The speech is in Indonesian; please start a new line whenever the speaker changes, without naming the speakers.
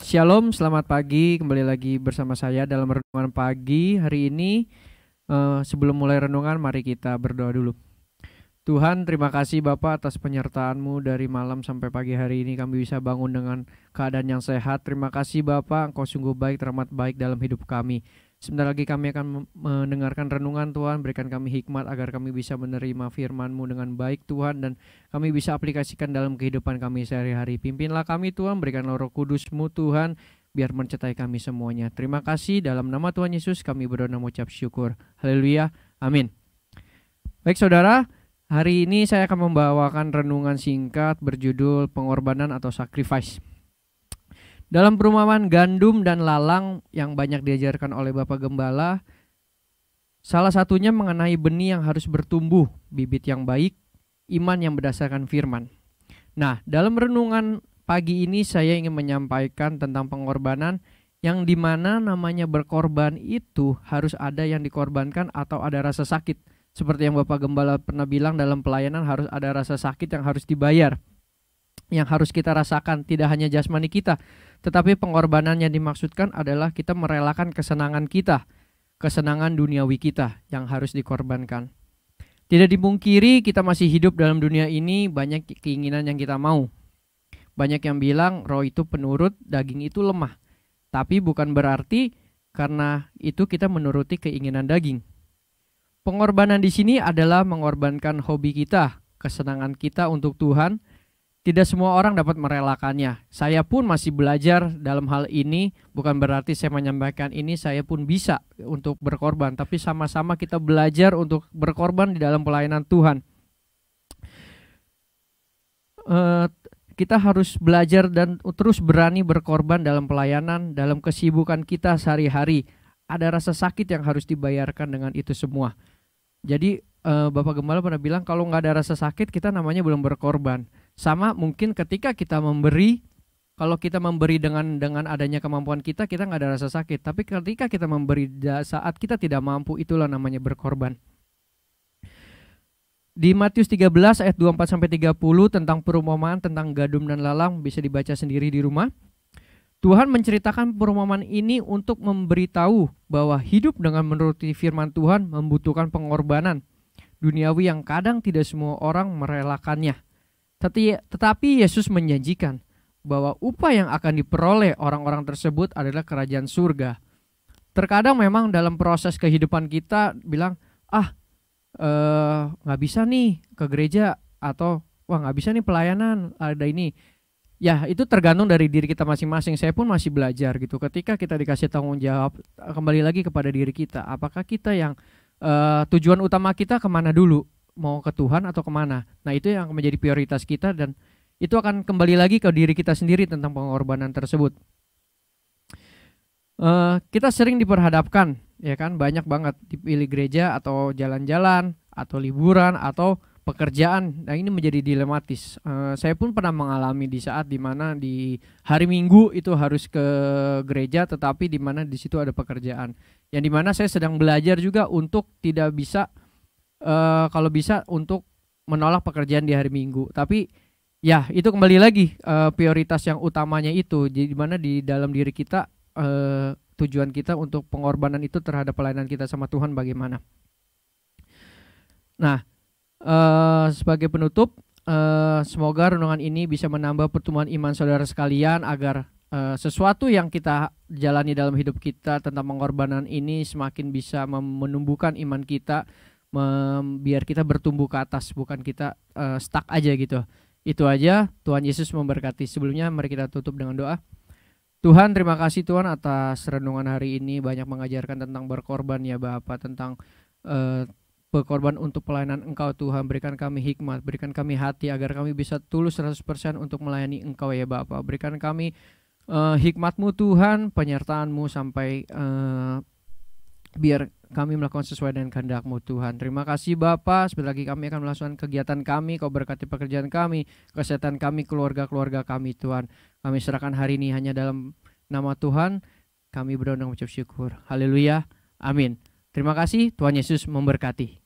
Shalom, selamat pagi. Kembali lagi bersama saya dalam renungan pagi hari ini. Sebelum mulai renungan, mari kita berdoa dulu. Tuhan, terima kasih Bapa atas penyertaan-Mu dari malam sampai pagi hari ini. Kami bisa bangun dengan keadaan yang sehat. Terima kasih Bapa, Engkau sungguh baik, teramat baik dalam hidup kami. Sebentar lagi kami akan mendengarkan renungan Tuhan. Berikan kami hikmat agar kami bisa menerima firman-Mu dengan baik Tuhan, dan kami bisa aplikasikan dalam kehidupan kami sehari-hari. Pimpinlah kami Tuhan, berikanlah Roh Kudus-Mu Tuhan, biar mencetai kami semuanya. Terima kasih, dalam nama Tuhan Yesus kami berdoa dan mengucap syukur. Haleluya, amin. Baik saudara, hari ini saya akan membawakan renungan singkat berjudul pengorbanan atau sacrifice. Dalam perumpamaan gandum dan lalang yang banyak diajarkan oleh Bapak Gembala, salah satunya mengenai benih yang harus bertumbuh, bibit yang baik, iman yang berdasarkan firman. Nah, dalam renungan pagi ini saya ingin menyampaikan tentang pengorbanan, yang dimana namanya berkorban itu harus ada yang dikorbankan atau ada rasa sakit. Seperti yang Bapak Gembala pernah bilang, dalam pelayanan harus ada rasa sakit yang harus dibayar, yang harus kita rasakan, tidak hanya jasmani kita, tetapi pengorbanan yang dimaksudkan adalah kita merelakan kesenangan kita, kesenangan duniawi kita yang harus dikorbankan. Tidak dipungkiri kita masih hidup dalam dunia ini, banyak keinginan yang kita mau. Banyak yang bilang roh itu penurut, daging itu lemah. Tapi bukan berarti karena itu kita menuruti keinginan daging. Pengorbanan di sini adalah mengorbankan hobi kita, kesenangan kita untuk Tuhan. Tidak semua orang dapat merelakannya. Saya pun masih belajar dalam hal ini. Bukan berarti saya menyampaikan ini saya pun bisa untuk berkorban, tapi sama-sama kita belajar untuk berkorban di dalam pelayanan Tuhan. Kita harus belajar dan terus berani berkorban dalam pelayanan, dalam kesibukan kita sehari-hari. Ada rasa sakit yang harus dibayarkan dengan itu semua. Jadi Bapak Gembala pernah bilang kalau nggak ada rasa sakit kita namanya belum berkorban. Sama mungkin ketika kita memberi, kalau kita memberi dengan adanya kemampuan kita nggak ada rasa sakit. Tapi ketika kita memberi saat kita tidak mampu, itulah namanya berkorban. Di Matius 13 ayat 24-30 tentang perumpamaan tentang gandum dan lalang, bisa dibaca sendiri di rumah. Tuhan menceritakan perumpamaan ini untuk memberitahu bahwa hidup dengan menuruti firman Tuhan membutuhkan pengorbanan duniawi yang kadang tidak semua orang merelakannya. Tetapi Yesus menjanjikan bahwa upah yang akan diperoleh orang-orang tersebut adalah kerajaan surga. Terkadang memang dalam proses kehidupan kita bilang, nggak bisa nih ke gereja, atau wah nggak bisa nih pelayanan, ada ini. Ya itu tergantung dari diri kita masing-masing. Saya pun masih belajar gitu. Ketika kita dikasih tanggung jawab, kembali lagi kepada diri kita. Apakah kita yang tujuan utama kita kemana dulu? Mau ke Tuhan atau kemana? Nah itu yang menjadi prioritas kita, dan itu akan kembali lagi ke diri kita sendiri tentang pengorbanan tersebut. Kita sering diperhadapkan, ya kan, banyak banget dipilih gereja atau jalan-jalan atau liburan atau pekerjaan. Nah ini menjadi dilematis. Saya pun pernah mengalami di saat dimana di hari Minggu itu harus ke gereja, tetapi dimana di situ ada pekerjaan. Yang dimana saya sedang belajar juga untuk tidak bisa, kalau bisa untuk menolak pekerjaan di hari Minggu. Tapi ya itu kembali lagi prioritas yang utamanya itu. Jadi dimana di dalam diri kita tujuan kita untuk pengorbanan itu terhadap pelayanan kita sama Tuhan bagaimana. Nah, sebagai penutup, semoga renungan ini bisa menambah pertumbuhan iman saudara sekalian, agar sesuatu yang kita jalani dalam hidup kita tentang pengorbanan ini semakin bisa menumbuhkan iman kita, biar kita bertumbuh ke atas, bukan kita stuck aja gitu. Itu aja. Tuhan Yesus memberkati. Sebelumnya mari kita tutup dengan doa. Tuhan, terima kasih Tuhan atas renungan hari ini, banyak mengajarkan tentang berkorban ya Bapa, tentang berkorban untuk pelayanan Engkau Tuhan. Berikan kami hikmat, berikan kami hati agar kami bisa tulus 100% untuk melayani Engkau ya Bapa. Berikan kami hikmat-Mu Tuhan, penyertaan-Mu sampai biar kami melakukan sesuai dengan kehendak-Mu Tuhan. Terima kasih Bapa. Sebentar lagi kami akan melakukan kegiatan kami. Kau berkati pekerjaan kami, kesehatan kami, keluarga-keluarga kami Tuhan. Kami serahkan hari ini hanya dalam nama Tuhan. Kami berdoa dan mengucap syukur. Haleluya. Amin. Terima kasih. Tuhan Yesus memberkati.